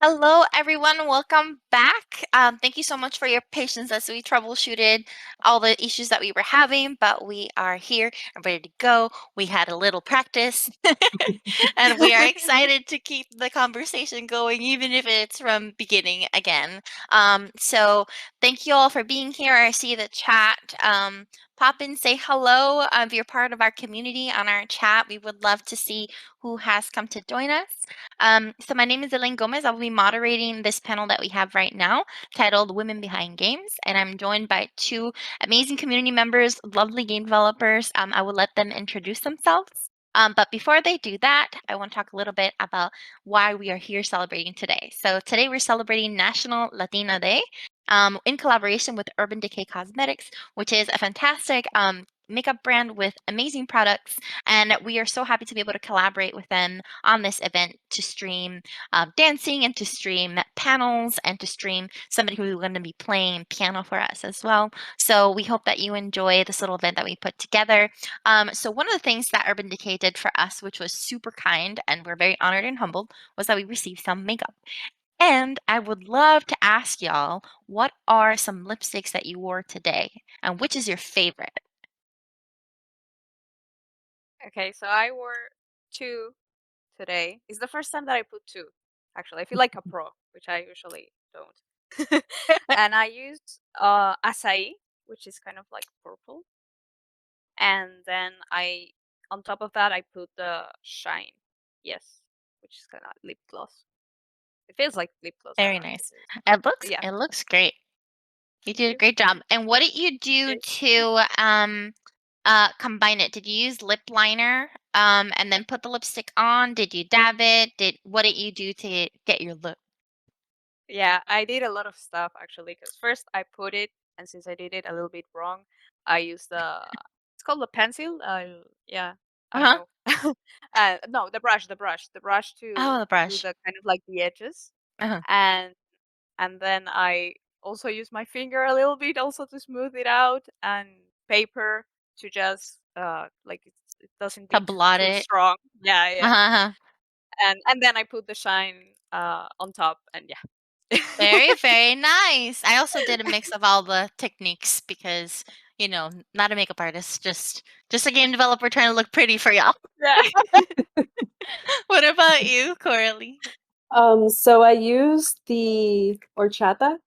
Hello, everyone. Welcome back. Thank you so much for your patience as we troubleshooted all the issues that we were having, but we are here and ready to go. We had a little practice, and we are excited to keep the conversation going, even if it's from beginning again. So thank you all for being here. I see the chat. Pop in, say hello. If you're part of our community on our chat, we would love to see who has come to join us. So my name is Elaine Gomez. I'll be moderating this panel that we have right now titled Women Behind Games, and I'm joined by two amazing community members, lovely game developers. I will let them introduce themselves. But before they do that, I want to talk a little bit about why we are here celebrating today. So today we're celebrating National Latina Day in collaboration with Urban Decay Cosmetics, which is a fantastic makeup brand with amazing products. And we are so happy to be able to collaborate with them on this event to stream dancing and to stream panels and to stream somebody who's going to be playing piano for us as well. So we hope that you enjoy this little event that we put together. So one of the things that Urban Decay did for us, which was super kind and we're very honored and humbled, was that we received some makeup. And I would love to ask y'all, what are some lipsticks that you wore today? And which is your favorite? Okay, so I wore two today. It's the first time that I put two. Actually, I feel like a pro, which I usually don't. And I used acai, which is kind of like purple, and then on top of that, I put the shine. Yes, which is kind of lip gloss. It feels like lip gloss. I don't Very know if it nice. is. It But looks yeah, it looks great. You thank did a you. great job. And what did you do Okay. to combine it? Did you use lip liner and then put the lipstick on? Did you dab it? What did you do to get your look? Yeah, I did a lot of stuff actually. Because first I put it, and since I did it a little bit wrong, I used it's called a pencil. Yeah, I don't Uh-huh. know. No, the brush Oh, to the do brush. the kind of like the edges, Uh-huh. and then I also use my finger a little bit also to smooth it out, and paper to just like it doesn't To be blot too it. strong. Yeah, yeah. Uh-huh. Uh-huh. And then I put the shine on top, and yeah. Very, very nice. I also did a mix of all the techniques because, not a makeup artist, just a game developer trying to look pretty for y'all. Yeah. What about you, Coralie? So I used the horchata, which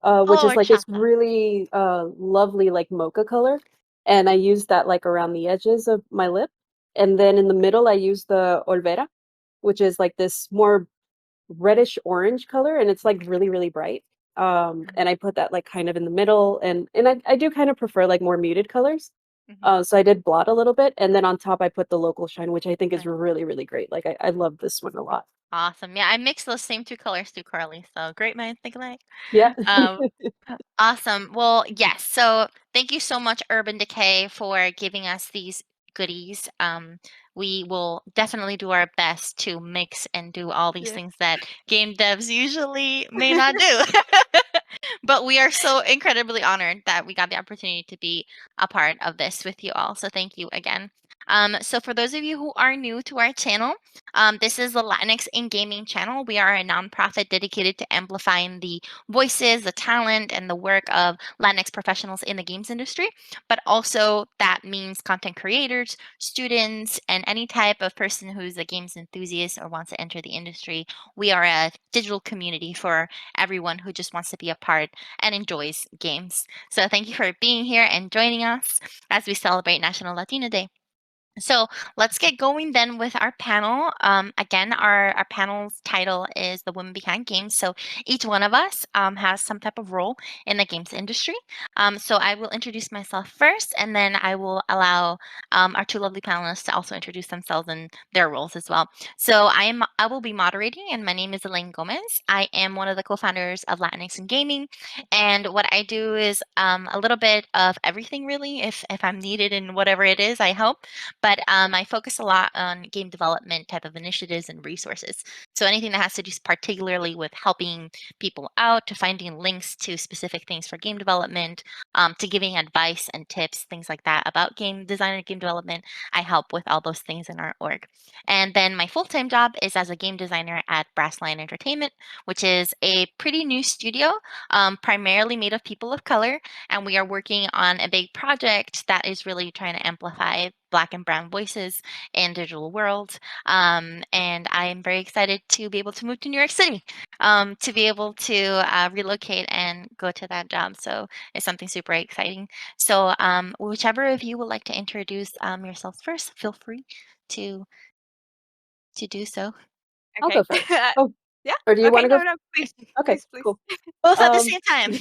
Oh, is like this horchata. really lovely like mocha color, and I used that like around the edges of my lip, and then in the middle I used the olvera, which is like this more reddish orange color, and it's like really really bright. And I put that like kind of in the middle, and I do kind of prefer like more muted colors. Mhm. So I did blot a little bit, and then on top I put the local shine, which I think is Nice. really really great. Like I love this one a lot. Awesome. Yeah, I mixed those same two colors too, Carly. So great minds think alike. Yeah. Um, awesome. Well, yes. So thank you so much, Urban Decay, for giving us these goodies. We will definitely do our best to mix and do all these Yeah. things that game devs usually may not do. But we are so incredibly honored that we got the opportunity to be a part of this with you all. So thank you again. So for those of you who are new to our channel, this is the Latinx in Gaming channel. We are a nonprofit dedicated to amplifying the voices, the talent, and the work of Latinx professionals in the games industry. But also that means content creators, students, and any type of person who's a games enthusiast or wants to enter the industry. We are a digital community for everyone who just wants to be a part and enjoys games. So thank you for being here and joining us as we celebrate National Latina Day. So let's get going then with our panel. Again, our panel's title is The Women Behind Games. So each one of us has some type of role in the games industry. So I will introduce myself first, and then I will allow our two lovely panelists to also introduce themselves and their roles as well. So I will be moderating, and my name is Elaine Gomez. I am one of the co-founders of Latinx in Gaming, and what I do is a little bit of everything really. If I'm needed in whatever it is, I help. but I focus a lot on game development type of initiatives and resources. So anything that has to do particularly with helping people out, to finding links to specific things for game development, to giving advice and tips, things like that about game design and game development. I help with all those things in our org. And then my full time job is as a game designer at Brassline Entertainment, which is a pretty new studio, primarily made of people of color. And we are working on a big project that is really trying to amplify Black and Brown voices in digital world. And I am very excited to be able to move to New York City, to be able to relocate and go to that job. So it's something super exciting. So whichever of you would like to introduce yourselves first, feel free to do so. I'll Okay. go first. Oh, Yeah. or do you Okay. wanna go No, f no, please, okay, please, please. cool. Both at the Um, same time.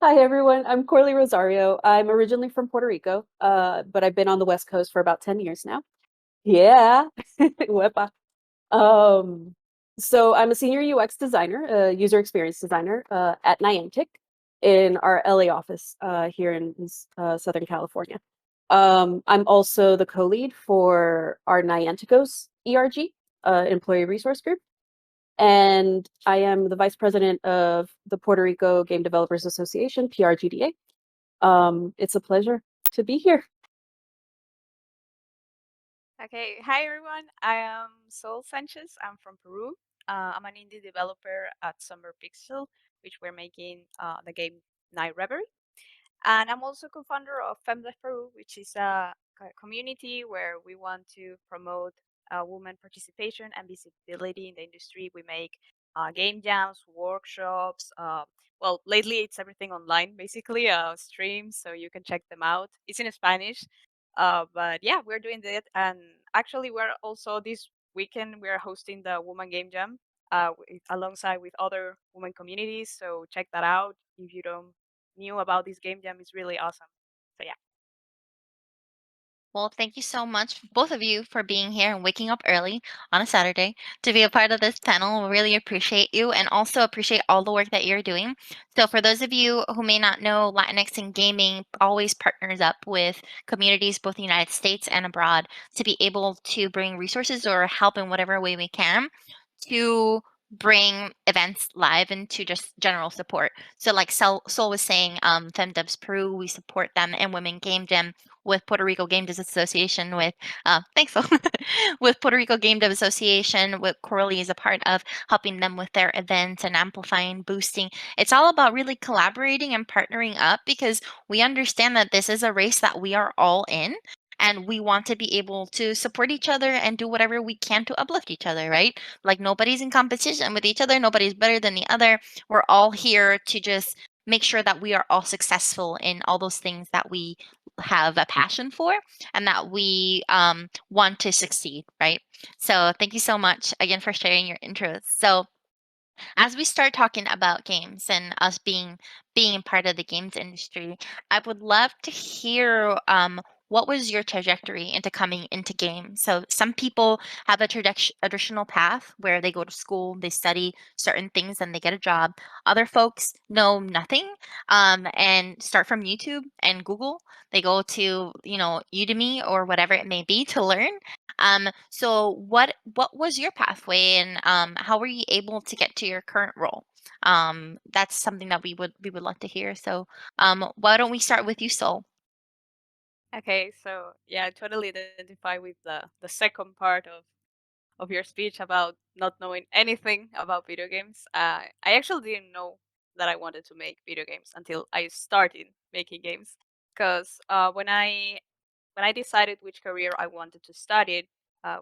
Hi, everyone. I'm Corley Rosario. I'm originally from Puerto Rico, but I've been on the West Coast for about 10 years now. Yeah. Wepa. Um, so I'm a senior UX designer, user experience designer, at Niantic in our LA office, here in Southern California. I'm also the co-lead for our Nianticos ERG, employee resource group, and I am the vice president of the Puerto Rico Game Developers Association, PRGDA. It's a pleasure to be here. Okay. Hi, everyone. I am Sol Sanchez. I'm from Peru. I'm an indie developer at Summer Pixel, which we're making the game Night Reverie. And I'm also co-founder of Femde Peru, which is a community where we want to promote women participation and visibility in the industry. We make game jams, workshops. Well, lately it's everything online, basically, streams, so you can check them out. It's in Spanish, but yeah, we're doing that. And actually, we're also this weekend we're hosting the Woman Game Jam alongside with other women communities. So check that out if you don't knew about this game jam. Is really awesome. So yeah. Well, thank you so much, both of you, for being here and waking up early on a Saturday to be a part of this panel. We really appreciate you and also appreciate all the work that you're doing. So, for those of you who may not know, Latinx in Gaming always partners up with communities both in the United States and abroad to be able to bring resources or help in whatever way we can to bring events live and to just general support. So, like Sol was saying, FemDubs Peru, we support them, and Women Game Jam with Puerto Rico Game Dev Association with thanks Sol. With Puerto Rico Game Dev Association, with Corley is a part of helping them with their events and amplifying, boosting. It's all about really collaborating and partnering up because we understand that this is a race that we are all in. And we want to be able to support each other and do whatever we can to uplift each other, right? Like nobody's in competition with each other, nobody's better than the other. We're all here to just make sure that we are all successful in all those things that we have a passion for and that we want to succeed, right? So thank you so much again for sharing your interests. So as we start talking about games and us being part of the games industry, I would love to hear what was your trajectory into coming into games? So some people have a traditional path where they go to school, they study certain things, and they get a job. Other folks know nothing and start from YouTube and Google. They go to Udemy or whatever it may be to learn. So what was your pathway and how were you able to get to your current role? That's something that we would love to hear. So why don't we start with you, Sol? Okay. So yeah, I totally identify with the second part of your speech about not knowing anything about video games. I actually didn't know that I wanted to make video games until I started making games. Because when I decided which career I wanted to study,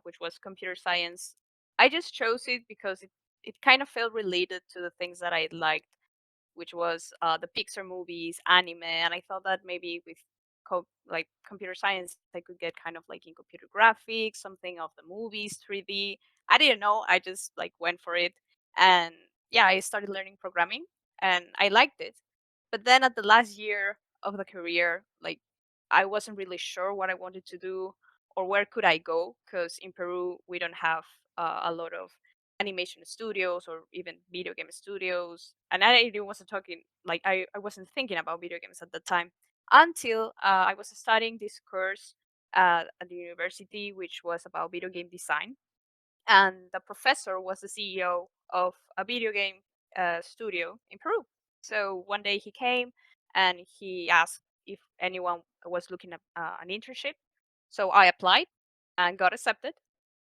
which was computer science, I just chose it because it kind of felt related to the things that I liked, which was the Pixar movies, anime, and I thought that maybe with like computer science, I could get kind of like in computer graphics, something of the movies, 3D. I didn't know. I just like went for it, and yeah, I started learning programming, and I liked it. But then at the last year of the career, like I wasn't really sure what I wanted to do or where could I go because in Peru we don't have a lot of animation studios or even video game studios. And I wasn't talking like I wasn't thinking about video games at the time. until I was studying this course at the university, which was about video game design. And the professor was the CEO of a video game studio in Peru. So one day he came and he asked if anyone was looking at an internship. So I applied and got accepted,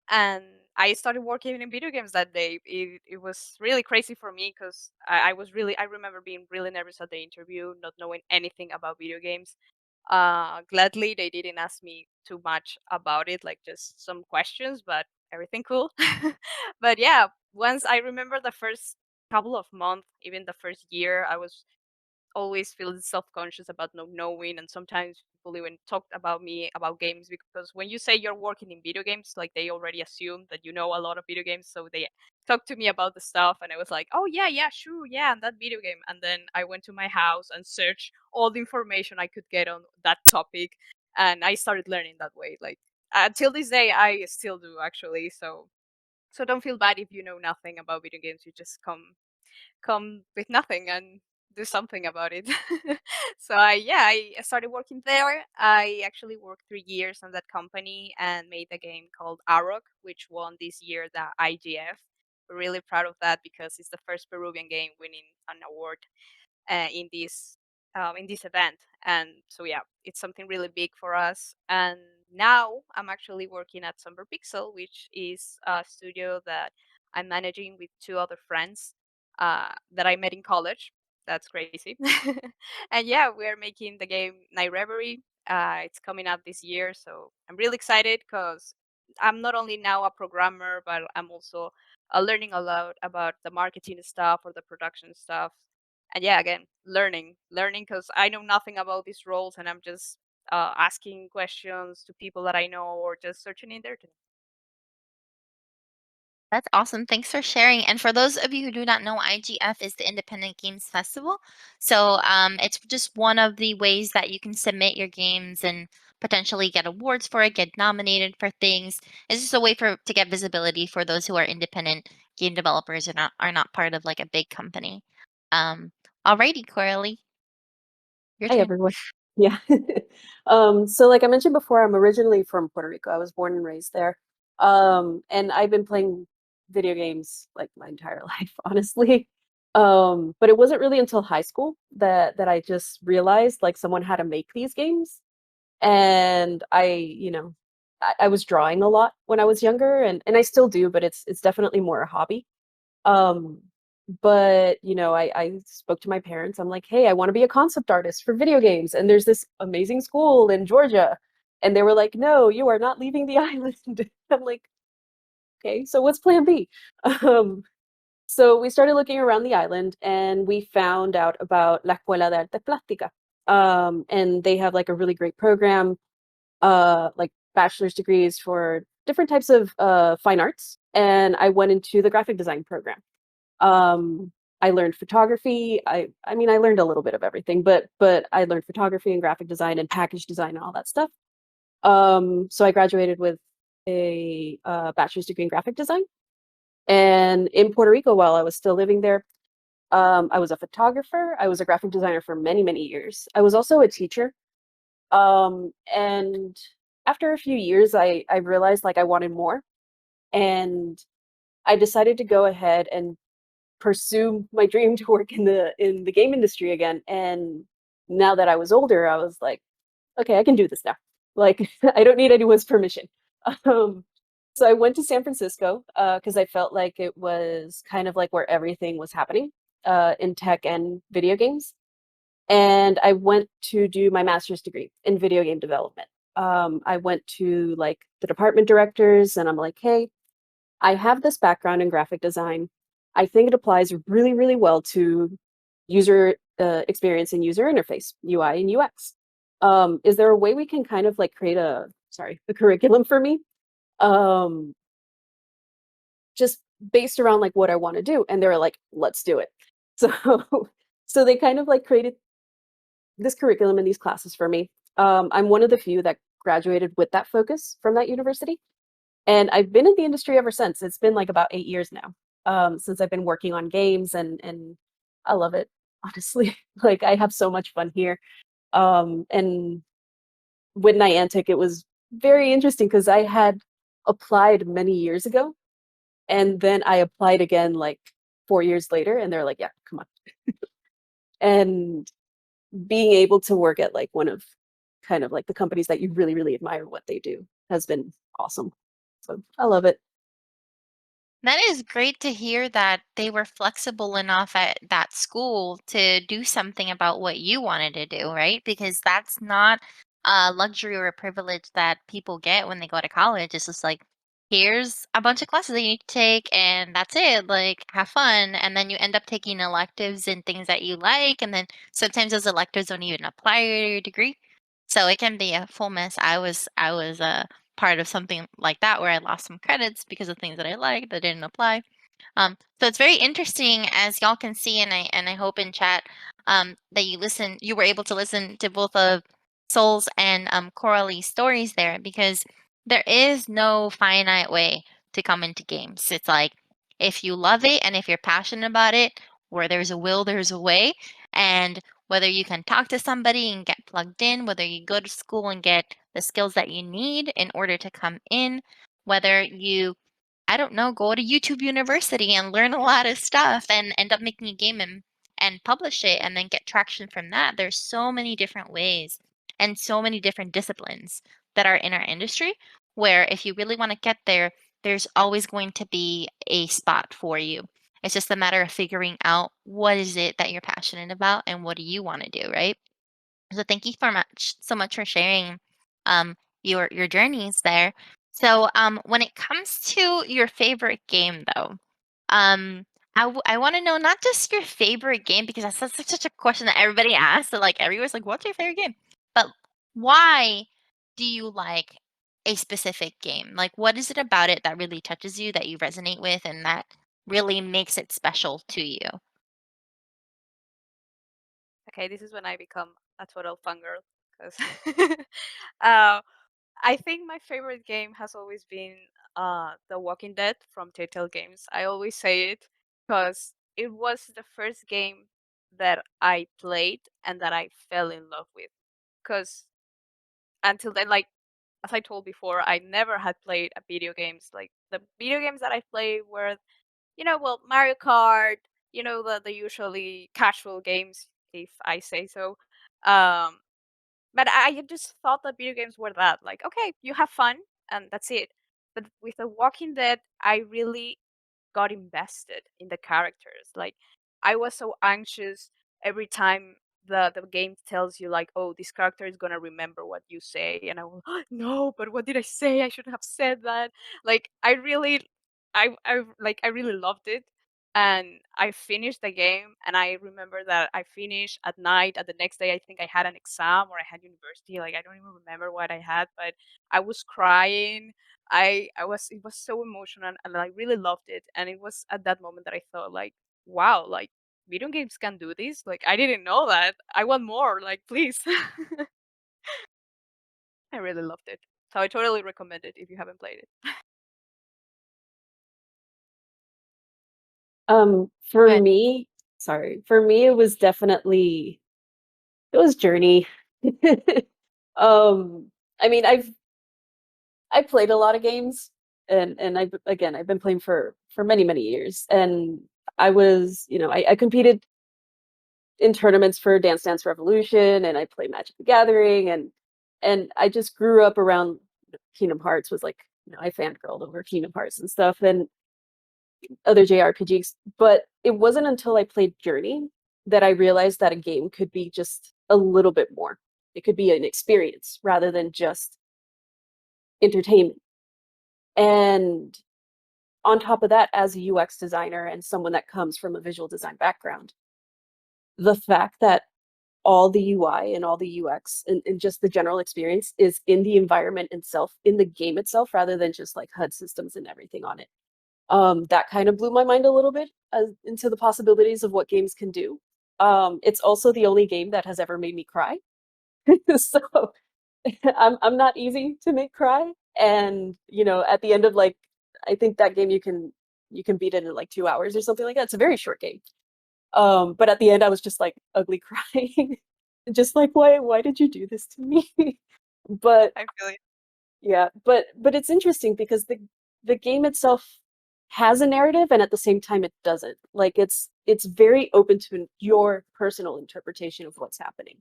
and I started working in video games that day. It was really crazy for me because I remember being really nervous at the interview, not knowing anything about video games. Gladly, they didn't ask me too much about it, like just some questions, but everything cool. But yeah, once I remember the first couple of months, even the first year, I was always feeling self-conscious about not knowing, and sometimes people even talked about me about games, because when you say you're working in video games, like they already assume that you know a lot of video games, so they talked to me about the stuff, and I was like, oh yeah, yeah, sure, yeah, and that video game. And then I went to my house and searched all the information I could get on that topic, and I started learning that way. Like until this day I still do, actually. So don't feel bad if you know nothing about video games. You just come with nothing and do something about it. So I started working there. I actually worked 3 years on that company and made a game called Arok, which won this year the IGF. We're really proud of that because it's the first Peruvian game winning an award uh, in this in this event. And so yeah, it's something really big for us. And now I'm actually working at Somber Pixel, which is a studio that I'm managing with two other friends that I met in college. That's crazy. And yeah, we're making the game Night Reverie. It's coming out this year, so I'm really excited because I'm not only now a programmer, but I'm also learning a lot about the marketing stuff or the production stuff. And yeah, again, learning because I know nothing about these roles, and I'm just asking questions to people that I know or just searching in there. That's awesome. Thanks for sharing. And for those of you who do not know, IGF is the Independent Games Festival. So it's just one of the ways that you can submit your games and potentially get awards for it, get nominated for things. It's just a way for to get visibility for those who are independent game developers and are not part of like a big company. Um, Alrighty, Coralie, your Hi, turn. everyone. Yeah. So like I mentioned before, I'm originally from Puerto Rico. I was born and raised there. And I've been playing video games like my entire life, honestly. But it wasn't really until high school that I just realized like someone had to make these games. And I was drawing a lot when I was younger, and I still do, but it's definitely more a hobby. Um, but I spoke to my parents. I'm like, hey, I want to be a concept artist for video games, and there's this amazing school in Georgia. And they were like, no, you are not leaving the island. I'm like, okay, so what's plan B? Um, so we started looking around the island, and we found out about La Escuela de Arte Plástica. And they have like a really great program, like bachelor's degrees for different types of fine arts. And I went into the graphic design program. I learned photography. I mean, I learned a little bit of everything, but I learned photography and graphic design and package design and all that stuff. So I graduated with a bachelor's degree in graphic design. And in Puerto Rico, while I was still living there, I was a photographer. I was a graphic designer for many, many years. I was also a teacher. And after a few years, I realized like I wanted more, and I decided to go ahead and pursue my dream to work in the game industry again. And now that I was older, I was like, okay, I can do this now. Like, I don't need anyone's permission. Um, so I went to San Francisco because I felt like it was kind of like where everything was happening in tech and video games. And I went to do my master's degree in video game development. I went to like the department directors, and I'm like, hey, I have this background in graphic design. I think it applies really, really well to user experience and user interface, UI and UX. Is there a way we can kind of like create a curriculum for me? Um, just based around like what I want to do. And they were like, let's do it. So, so they kind of like created this curriculum and these classes for me. I'm one of the few that graduated with that focus from that university. And I've been in the industry ever since. It's been like about 8 years now, since I've been working on games, and I love it, honestly. Like I have so much fun here. And with Niantic, it was very interesting because I had applied many years ago, and then I applied again like 4 years later, and they're like, "Yeah, come on." And being able to work at like one of kind of like the companies that you really, really admire what they do has been awesome. So I love it. That is great to hear that they were flexible enough at that school to do something about what you wanted to do, right? Because that's not a luxury or a privilege that people get when they go to college. It's just like, here's a bunch of classes that you need to take, and that's it. Like, have fun. And then you end up taking electives and things that you like. And then sometimes those electives don't even apply to your degree. So it can be a full mess. I was part of something like that where I lost some credits because of things that I liked that didn't apply. So it's very interesting as y'all can see, and I hope in chat that you were able to listen to both of Soul's and Coralie's stories there because there is no finite way to come into games. It's like if you love it and if you're passionate about it, where there's a will, there's a way. And whether you can talk to somebody and get plugged in, whether you go to school and get the skills that you need in order to come in, whether you I don't know, go to YouTube University and learn a lot of stuff and end up making a game and publish it and then get traction from that. There's so many different ways and so many different disciplines that are in our industry where if you really want to get there, there's always going to be a spot for you. It's just a matter of figuring out what is it that you're passionate about and what do you want to do, right? So thank you so much for sharing your journeys there. So when it comes to your favorite game though, I want to know not just your favorite game because that's such a question that everybody asks. So like everyone's like, "What's your favorite game?" But why do you like a specific game? Like, what is it about it that really touches you, that you resonate with, and that really makes it special to you? Okay, this is when I become a total fangirl because uh, I think my favorite game has always been The Walking Dead from Telltale Games. I always say it because it was the first game that I played and that I fell in love with. Because until then, like as I told before, I never had played a video games. Like the video games that I played were, well, Mario Kart, the usually casual games, if I say so. Um, but I just thought that video games were that. Like, okay, you have fun and that's it. But with The Walking Dead, I really got invested in the characters. Like I was so anxious every time the game tells you like, oh, this character is gonna remember what you say, and I will no, but what did I say? I shouldn't have said that. Like I really loved it. And I finished the game, and I remember that I finished at night. At the next day, I think I had an exam or I had university. Like I don't even remember what I had, but I was crying. I was it was so emotional and I really loved it. And it was at that moment that I thought like, wow, like video games can do this. Like I didn't know that. I want more. Like please. I really loved it. So I totally recommend it if you haven't played it. For Good. me, sorry, for me it was definitely it was Journey. I mean, I played a lot of games, and I've been playing for many, many years, and I was, I competed in tournaments for Dance Dance Revolution, and I played Magic the Gathering, and I just grew up around Kingdom Hearts. Was like, I fangirled over Kingdom Hearts and stuff, and other JRPGs. But it wasn't until I played Journey that I realized that a game could be just a little bit more. It could be an experience rather than just entertainment. And on top of that, as a UX designer and someone that comes from a visual design background, the fact that all the UI and all the UX and just the general experience is in the environment itself, in the game itself, rather than just like HUD systems and everything on it. That kind of blew my mind a little bit into the possibilities of what games can do. It's also the only game that has ever made me cry. So I'm not easy to make cry. And at the end of like, I think that game you can beat it in like 2 hours or something like that. It's a very short game. But at the end I was just like ugly crying. just like, "Why did you do this to me?" But I feel it. yeah, but it's interesting because the game itself has a narrative and at the same time it doesn't. Like it's very open to your personal interpretation of what's happening.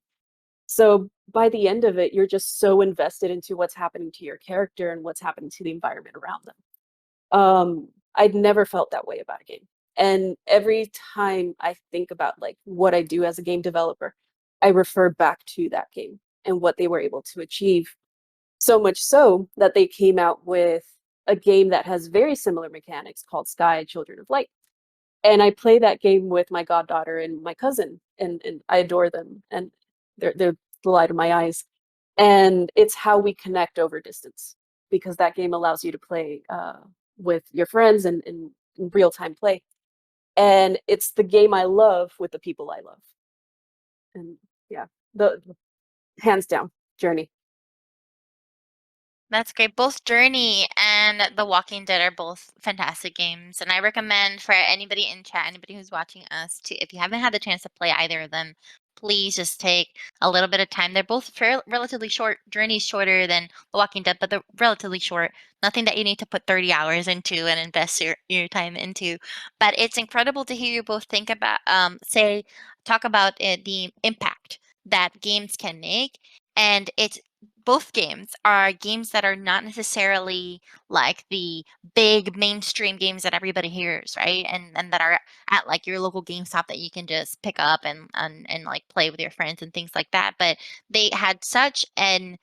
So by the end of it, you're just so invested into what's happening to your character and what's happening to the environment around them. I'd never felt that way about a game. And every time I think about like what I do as a game developer, I refer back to that game and what they were able to achieve. So much so that they came out with a game that has very similar mechanics called Sky Children of Light. And I play that game with my goddaughter and my cousin, and I adore them, and they're the light of my eyes. And it's how we connect over distance because that game allows you to play with your friends and in real time play. And it's the game I love with the people I love. And yeah, the hands down Journey. That's great. Both Journey and The Walking Dead are both fantastic games, and I recommend for anybody in chat, anybody who's watching us, to if you haven't had the chance to play either of them, please just take a little bit of time. They're both relatively short. Journey's shorter than The Walking Dead, but they're relatively short. Nothing that you need to put 30 hours into and invest your time into. But it's incredible to hear you both think about, talk about the impact that games can make. And it's both games are games that are not necessarily like the big mainstream games that everybody hears, right? And that are at like your local GameStop that you can just pick up and like play with your friends and things like that. But they had such an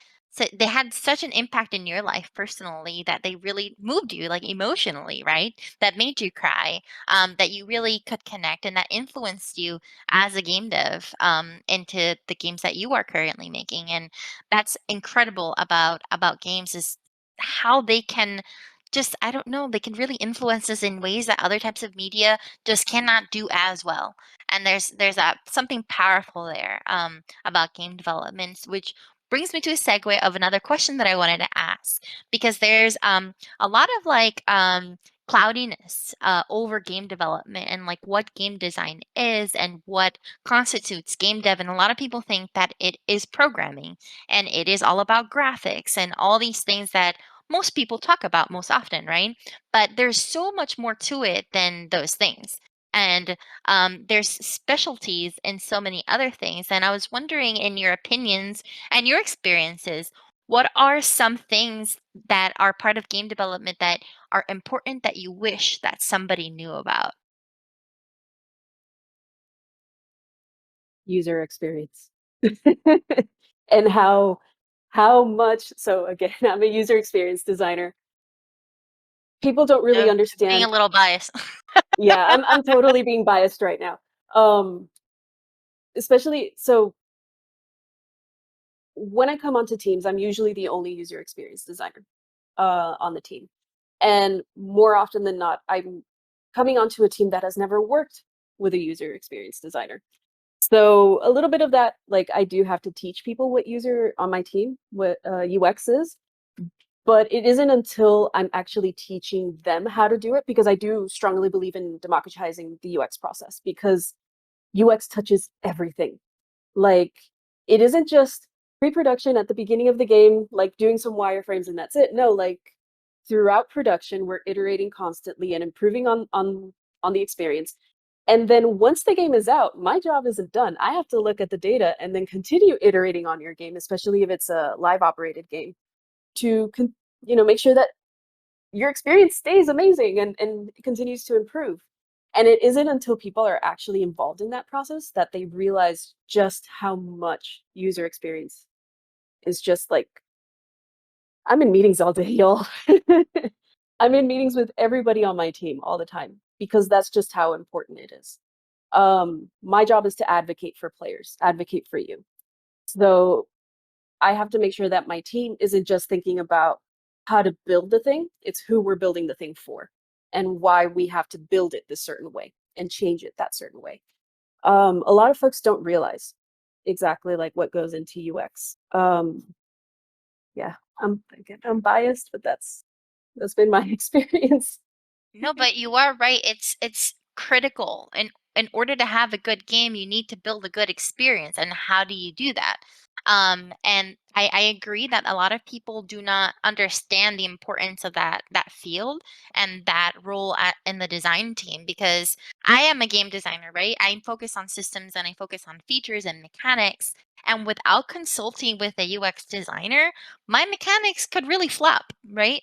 they had such an impact in your life personally that they really moved you like emotionally, right? That made you cry, that you really could connect and that influenced you as a game dev into the games that you are currently making. And that's incredible about games is how they can just I don't know, they can really influence us in ways that other types of media just cannot do as well. And there's a something powerful there about game development, which brings me to a segue of another question that I wanted to ask because there's a lot of like cloudiness over game development and like what game design is and what constitutes game dev. And a lot of people think that it is programming and it is all about graphics and all these things that most people talk about most often, right? But there's so much more to it than those things. And there's specialties in so many other things. And I was wondering, in your opinions and your experiences, what are some things that are part of game development that are important that you wish that somebody knew about? User experience. And how much so again, I'm a user experience designer. People don't really Oh, being a understand. little biased. Yeah, I'm totally being biased right now. Um, especially so when I come onto teams, I'm usually the only user experience designer on the team. And more often than not, I'm coming onto a team that has never worked with a user experience designer. So a little bit of that, like I do have to teach people what user on my team, what UX is, but it isn't until I'm actually teaching them how to do it because I do strongly believe in democratizing the UX process because UX touches everything. Like it isn't just pre-production at the beginning of the game, like doing some wireframes and that's it. No, like throughout production, we're iterating constantly and improving on the experience. And then once the game is out, my job isn't done. I have to look at the data and then continue iterating on your game, especially if it's a live operated game, to make sure that your experience stays amazing and continues to improve. And it isn't until people are actually involved in that process that they realize just how much user experience is just like I'm in meetings all day, y'all. I'm in meetings with everybody on my team all the time because that's just how important it is. My job is to advocate for players, advocate for you. So I have to make sure that my team isn't just thinking about how to build the thing, it's who we're building the thing for and why we have to build it this certain way and change it that certain way. A lot of folks don't realize exactly like what goes into UX. Yeah, I'm biased, but that's been my experience. No, but you are right. It's critical. And in order to have a good game, you need to build a good experience. And how do you do that? And I agree that a lot of people do not understand the importance of that field and that role in the design team, because I am a game designer, right? I focus on systems and I focus on features and mechanics. And without consulting with a UX designer, my mechanics could really flop, right?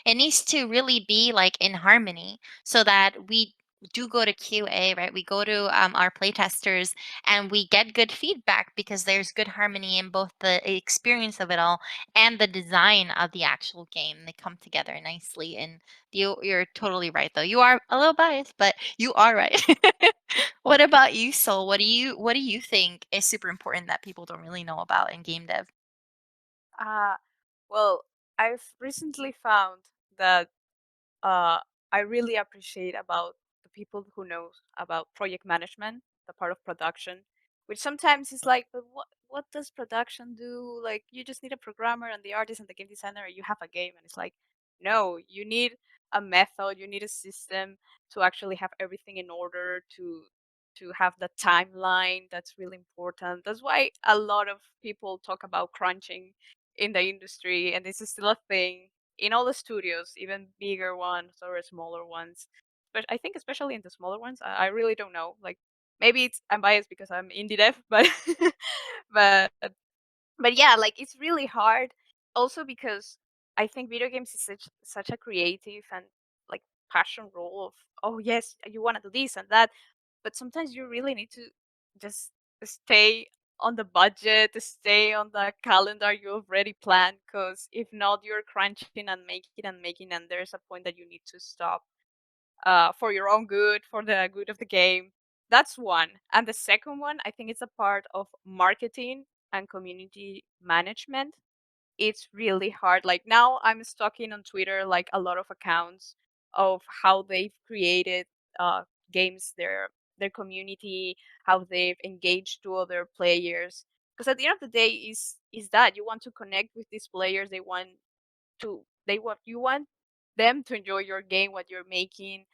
It needs to really be like in harmony so that we do go to QA, right? We go to our playtesters and we get good feedback because there's good harmony in both the experience of it all and the design of the actual game. They come together nicely. And you're totally right, though. You are a little biased, but you are right. What about you, Sol? What do you think is super important that people don't really know about in game dev? Uh, well, I've recently found that uh, I really appreciate about the people who know about project management, the part of production, which sometimes is like, but what does production do? Like, you just need a programmer and the artist and the game designer, and you have a game. And it's like, no, you need a method, you need a system to actually have everything in order to have the timeline. That's really important. That's why a lot of people talk about crunching in the industry, and this is still a thing in all the studios, even bigger ones or smaller ones. But I think especially in the smaller ones, I really don't know. Like maybe I'm biased because I'm indie dev, but but but yeah, like it's really hard. Also because I think video games is such a creative and like passion role of, oh yes, you want to do this and that, but sometimes you really need to just stay on the budget, stay on the calendar you already planned, because if not, you're crunching and making, and there's a point that you need to stop for your own good, for the good of the game. That's one. And the second one, I think it's a part of marketing and community management. It's really hard. Like now I'm stalking on Twitter like a lot of accounts of how they've created uh, games, their community, how they've engaged to other players. Because at the end of the day, is that you want to connect with these players. They want you want them to enjoy your game, what you're making.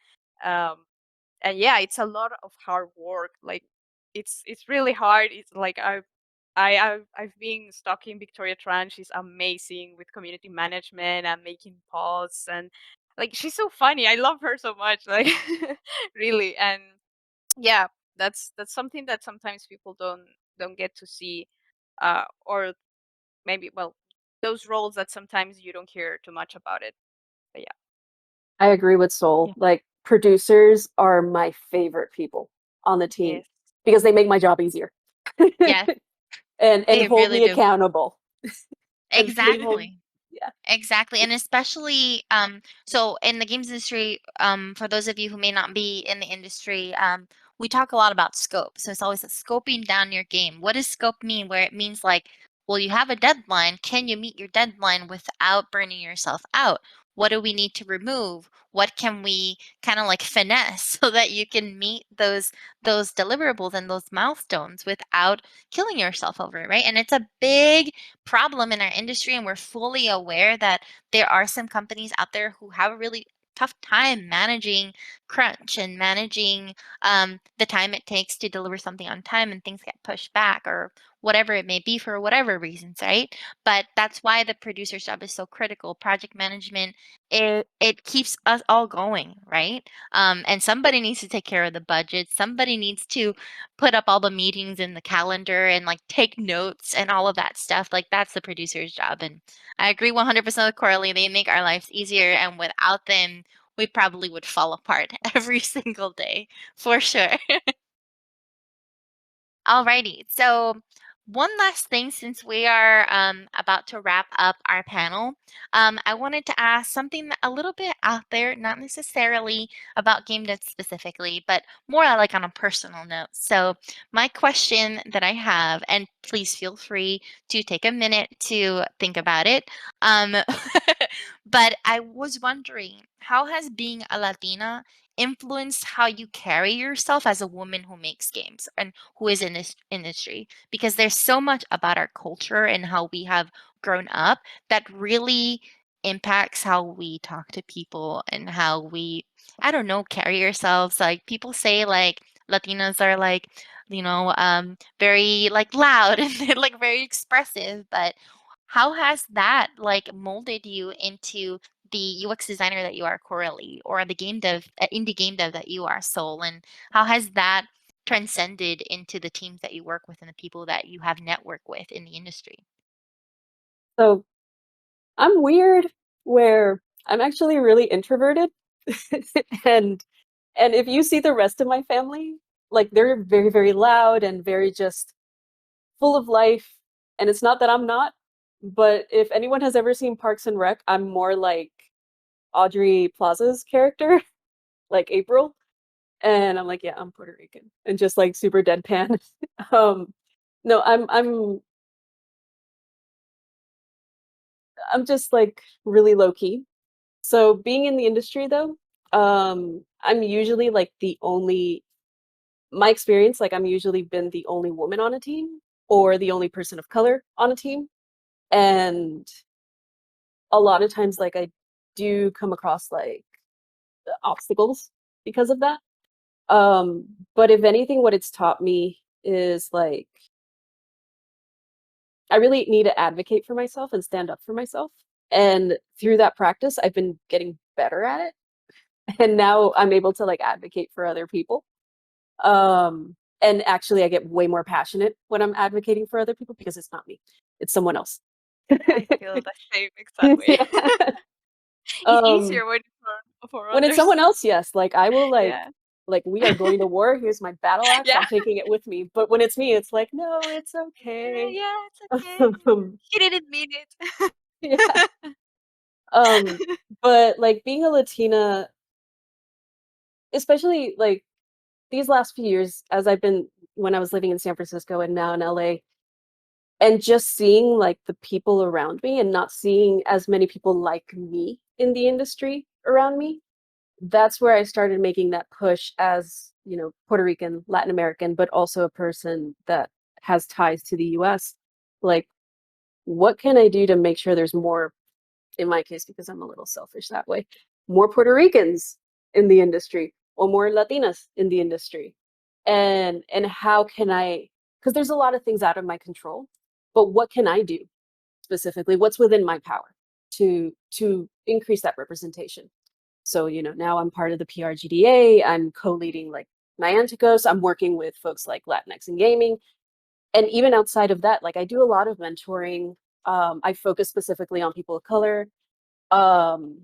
Um, and yeah, it's a lot of hard work. Like it's really hard. It's like I've been stalking Victoria Tran. She's amazing with community management and making posts, and like she's so funny. I love her so much. Like really. And yeah, that's something that sometimes people don't get to see, or maybe, well, those roles that sometimes you don't hear too much about it. But yeah. I agree with Soul. Yeah. Like producers are my favorite people on the team Yes. because they make my job easier. Yes, And they hold really me do. accountable. And they hold Exactly. yeah. Exactly, and especially, so in the games industry, for those of you who may not be in the industry, we talk a lot about scope. So it's always scoping down your game. What does scope mean? Where it means like, well, you have a deadline. Can you meet your deadline without burning yourself out? What do we need to remove? What can we kind of like finesse so that you can meet those deliverables and those milestones without killing yourself over it, right? And it's a big problem in our industry, and we're fully aware that there are some companies out there who have a really tough time managing crunch and managing the time it takes to deliver something on time, and things get pushed back or whatever it may be for whatever reasons, right? But that's why the producer's job is so critical. Project management, it keeps us all going, right? And somebody needs to take care of the budget, somebody needs to put up all the meetings in the calendar and like take notes and all of that stuff. Like that's the producer's job. And I agree 100% with Coralie. They make our lives easier. And without them, we probably would fall apart every single day for sure. Alrighty. So one last thing, since we are about to wrap up our panel, I wanted to ask something a little bit out there, not necessarily about game dev specifically, but more like on a personal note. So my question that I have, and please feel free to take a minute to think about it. Um, but I was wondering, how has being a Latina influenced how you carry yourself as a woman who makes games and who is in this industry? Because there's so much about our culture and how we have grown up that really impacts how we talk to people and how we, I don't know, carry ourselves. Like people say like Latinas are like, very like loud and they're like very expressive, but how has that like molded you into the UX designer that you are currently, or the indie game dev that you are, Soul? And how has that transcended into the teams that you work with and the people that you have networked with in the industry? So I'm weird where I'm actually really introverted. and and if you see the rest of my family, like they're very, very loud and very just full of life. And it's not that I'm not, but if anyone has ever seen Parks and Rec, I'm more like Audrey Plaza's character, like April. And I'm like, yeah, I'm Puerto Rican, and just like super deadpan. um, no, I'm just like really low key. So being in the industry though, I'm usually like the only my experience, like I'm usually been the only woman on a team or the only person of color on a team. And a lot of times like I do come across like obstacles because of that. But if anything, what it's taught me is like I really need to advocate for myself and stand up for myself. And through that practice, I've been getting better at it. And now I'm able to like advocate for other people. And actually I get way more passionate when I'm advocating for other people because it's not me. It's someone else. I feel the same exact way. Yeah. It's Um easier for when it's others. someone else, yes, like I will Yeah. like we are going to war, here's my battle axe, Yeah. I'm taking it with me. But when it's me, it's like, no, it's Yeah, okay. yeah, it's okay. Um, He didn't mean it. yeah. Um, but like being a Latina, especially like these last few years, as I've been when I was living in San Francisco and now in LA, and just seeing like the people around me and not seeing as many people like me in the industry around me, that's where I started making that push as, Puerto Rican, Latin American, but also a person that has ties to the US. Like, what can I do to make sure there's more, in my case, because I'm a little selfish that way, more Puerto Ricans in the industry or more Latinas in the industry? And how can I, because there's a lot of things out of my control, but what can I do specifically? What's within my power to increase that representation? So, now I'm part of the PRGDA. I'm co-leading like Nianticos. I'm working with folks like Latinx in gaming. And even outside of that, like I do a lot of mentoring. I focus specifically on people of color. Um,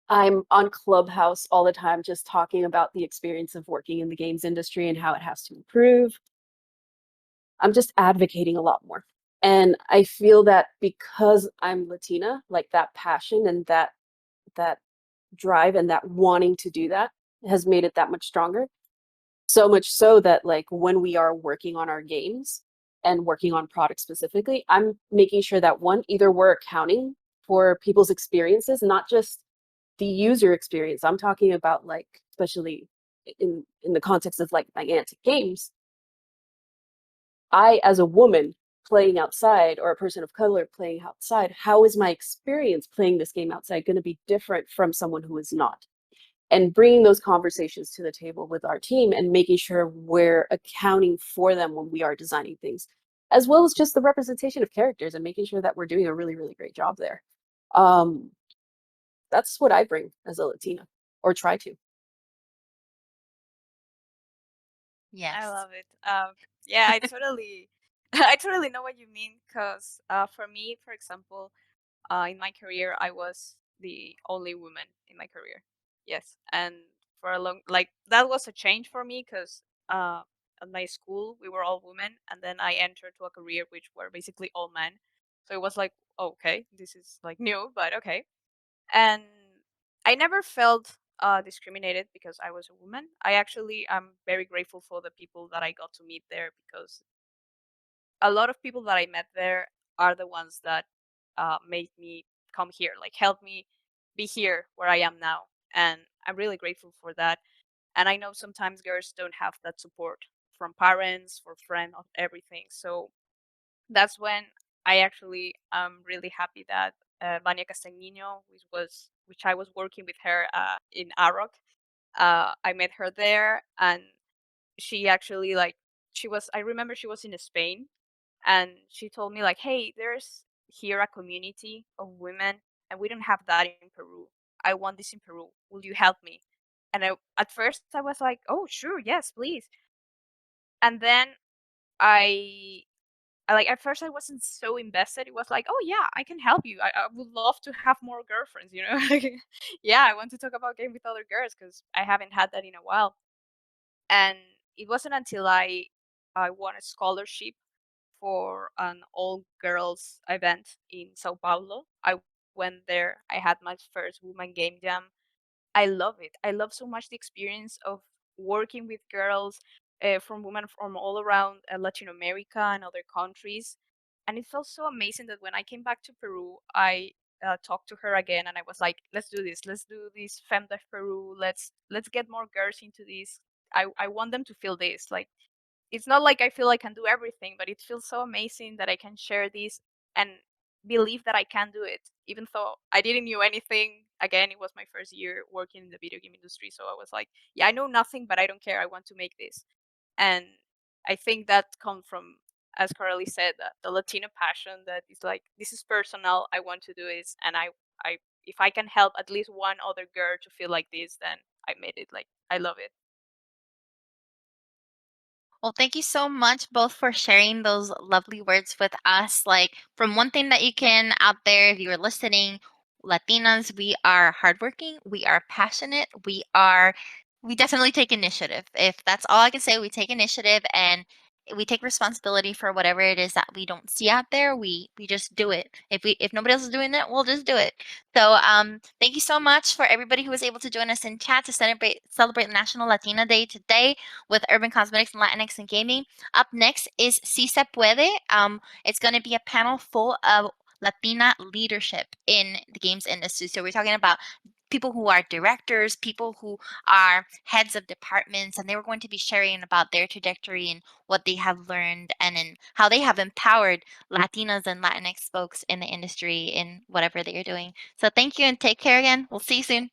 I'm on Clubhouse all the time, just talking about the experience of working in the games industry and how it has to improve. I'm just advocating a lot more. And I feel that because I'm Latina, like that passion and that drive and that wanting to do that has made it that much stronger. So much so that like when we are working on our games and working on products specifically, I'm making sure that one, either we're accounting for people's experiences, not just the user experience. I'm talking about like, especially in the context of like Niantic games, I, as a woman playing outside or a person of color playing outside, how is my experience playing this game outside going to be different from someone who is not? And bringing those conversations to the table with our team and making sure we're accounting for them when we are designing things, as well as just the representation of characters and making sure that we're doing a really, really great job there. Um, that's what I bring as a Latina, or try to. I Yes. love it. Yeah, I totally, I totally know what you mean. Cause for me, for example, in my career, I was the only woman in my career. Yes, and for a long, like that was a change for me. Cause at my school we were all women, and then I entered to a career which were basically all men. So it was like, oh, okay, this is like new, but okay. And I never felt discriminated because I was a woman. I actually am very grateful for the people that I got to meet there because a lot of people that I met there are the ones that made me come here, like help me be here where I am now. And I'm really grateful for that. And I know sometimes girls don't have that support from parents, for friends, of everything. So that's when I actually am really happy that Vania Castagnino, which I was working with her in Arok. I met her there, and she actually like she was. I remember she was in Spain, and she told me like, "Hey, there's here a community of women, and we don't have that in Peru. I want this in Peru. Will you help me?" And at first I was like, "Oh, sure, yes, please." And then I like at first I wasn't so invested. It was like, oh yeah, I can help you. I would love to have more girlfriends, you know? Like, yeah, I want to talk about game with other girls because I haven't had that in a while. And it wasn't until I won a scholarship for an all girls event in Sao Paulo. I went there. I had my first woman game jam. I love it. I love so much the experience of working with girls from women from all around Latin America and other countries. And it felt so amazing that when I came back to Peru, I talked to her again, and I was like, "Let's do this. Let's do this FemDev Peru. Let's get more girls into this. I want them to feel this. Like it's not like I feel I can do everything, but it feels so amazing that I can share this and believe that I can do it, even though I didn't knew anything. Again, it was my first year working in the video game industry, so I was like, yeah, I know nothing, but I don't care. I want to make this, and I think that comes from, as Coralie said, the Latina passion that is like, this is personal. I want to do this, and I, if I can help at least one other girl to feel like this, then I made it. Like I love it. Well, thank you so much both for sharing those lovely words with us. Like, from one thing that you can out there, if you are listening, Latinas, we are hardworking, we are passionate, we definitely take initiative. If that's all I can say, we take initiative and we take responsibility for whatever it is that we don't see out there. We just do it. If nobody else is doing it, we'll just do it. So thank you so much for everybody who was able to join us in chat to celebrate National Latina Day today with Urban Cosmetics and Latinx and Gaming. Up next is Si Se Puede. It's going to be a panel full of Latina leadership in the games industry. So we're talking about people who are directors, people who are heads of departments, and they were going to be sharing about their trajectory and what they have learned and in how they have empowered Latinas and Latinx folks in the industry in whatever they are doing. So thank you and take care again. We'll see you soon.